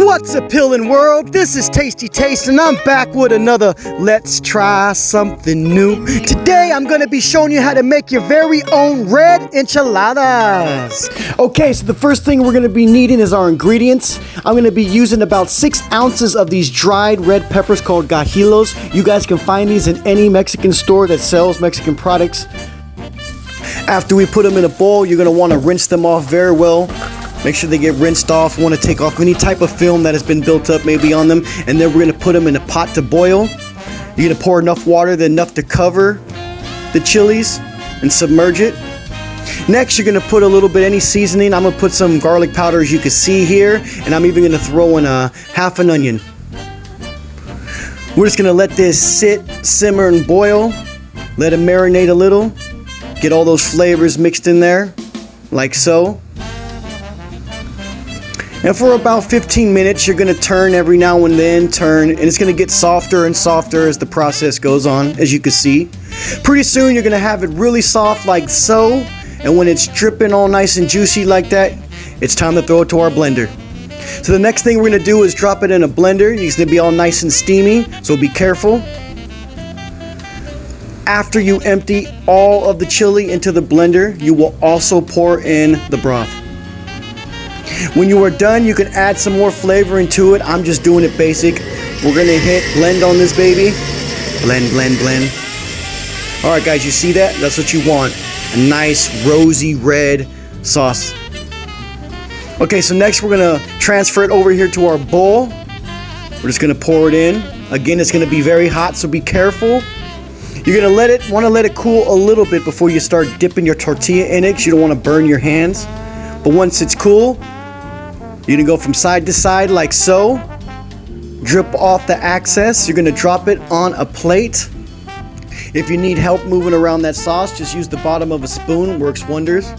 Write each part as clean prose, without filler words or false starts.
What's appealing world? This is Tasty Taste and I'm back with another Let's Try Something New. Today I'm going to be showing you how to make your very own red enchiladas. Okay, so the first thing we're going to be needing is our ingredients. I'm going to be using about 6 ounces of these dried red peppers called guajillos. You guys can find these in any Mexican store that sells Mexican products. After we put them in a bowl, you're going to want to rinse them off very well. Make sure they get rinsed off. You want to take off any type of film that has been built up maybe on them. And then we're going to put them in a pot to boil. You're going to pour enough water, enough to cover the chilies and submerge it. Next, you're going to put a little bit any seasoning. I'm going to put some garlic powder as you can see here. And I'm even going to throw in half an onion. We're just going to let this sit, simmer, and boil. Let it marinate a little. Get all those flavors mixed in there, like so. And for about 15 minutes, you're going to turn every now and then, and it's going to get softer and softer as the process goes on, as you can see. Pretty soon, you're going to have it really soft like so, and when it's dripping all nice and juicy like that, it's time to throw it to our blender. So the next thing we're going to do is drop it in a blender. It's going to be all nice and steamy, so be careful. After you empty all of the chili into the blender, you will also pour in the broth. When you are done, you can add some more flavor into it. I'm just doing it basic. We're going to hit blend on this baby. Blend, blend, blend. All right, guys, you see that? That's what you want. A nice rosy red sauce. Okay, so next we're going to transfer it over here to our bowl. We're just going to pour it in. Again, it's going to be very hot, so be careful. You're going to want to let it cool a little bit before you start dipping your tortilla in it, because you don't want to burn your hands. But once it's cool, you're going to go from side to side like so. Drip off the excess. You're going to drop it on a plate. If you need help moving around that sauce, just use the bottom of a spoon. Works wonders.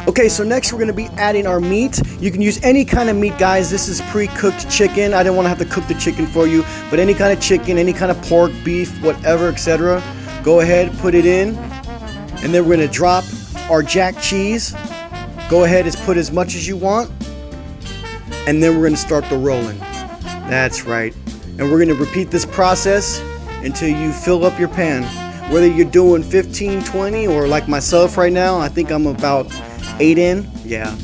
Okay, so next we're going to be adding our meat. You can use any kind of meat, guys. This is pre-cooked chicken. I didn't want to have to cook the chicken for you, but any kind of chicken, any kind of pork, beef, whatever, etc. Go ahead, put it in. And then we're going to drop our jack cheese. Go ahead and put as much as you want. And then we're going to start the rolling. That's right. And we're going to repeat this process until you fill up your pan. Whether you're doing 15, 20, or like myself right now, I think I'm about 8 in. Yeah.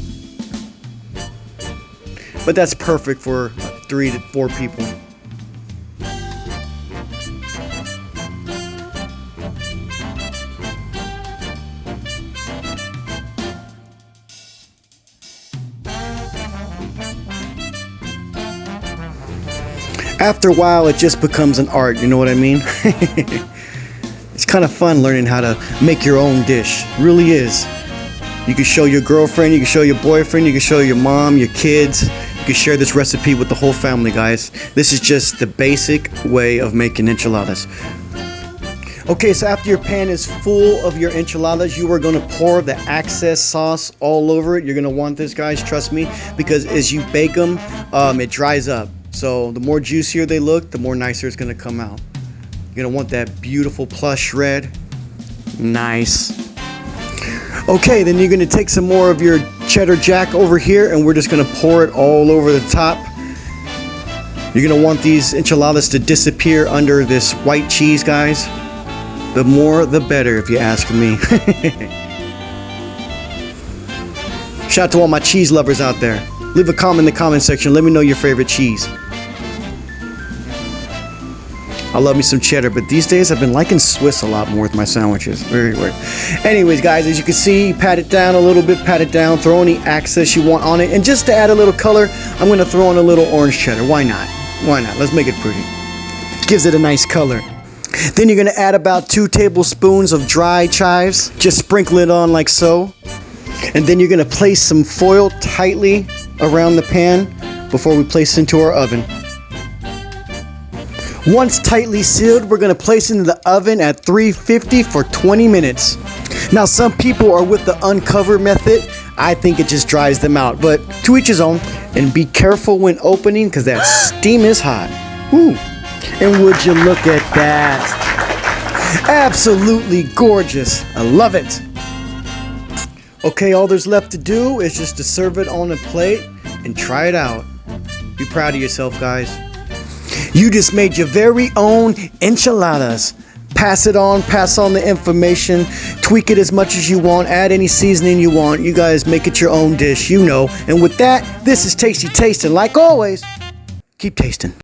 But that's perfect for 3 to 4 people. After a while, it just becomes an art, you know what I mean? It's kind of fun learning how to make your own dish. It really is. You can show your girlfriend, you can show your boyfriend, you can show your mom, your kids. You can share this recipe with the whole family, guys. This is just the basic way of making enchiladas. Okay, so after your pan is full of your enchiladas, you are going to pour the excess sauce all over it. You're going to want this, guys, trust me, because as you bake them, it dries up. So the more juicier they look, the more nicer it's going to come out. You're going to want that beautiful plush red. Nice. Okay, then you're going to take some more of your cheddar jack over here, and we're just going to pour it all over the top. You're going to want these enchiladas to disappear under this white cheese, guys. The more, the better, if you ask me. Shout out to all my cheese lovers out there. Leave a comment in the comment section. Let me know your favorite cheese. I love me some cheddar, but these days I've been liking Swiss a lot more with my sandwiches. Very weird. Anyways, guys, as you can see, pat it down a little bit, pat it down, throw any excess you want on it. And just to add a little color, I'm going to throw in a little orange cheddar. Why not? Why not? Let's make it pretty. Gives it a nice color. Then you're going to add about 2 tablespoons of dry chives. Just sprinkle it on like so. And then you're going to place some foil tightly around the pan before we place it into our oven. Once tightly sealed, we're going to place it into the oven at 350 for 20 minutes. Now, some people are with the uncover method. I think it just dries them out, but to each his own. And be careful when opening, because that steam is hot. Woo. And would you look at that? Absolutely gorgeous. I love it. Okay, all there's left to do is just to serve it on a plate. and try it out. Be proud of yourself, guys. You just made your very own enchiladas. Pass on the information, tweak it as much as you want, add any seasoning you want. You guys make it your own dish, you know. And with that, this is Tasty Taste, and like always, keep tasting.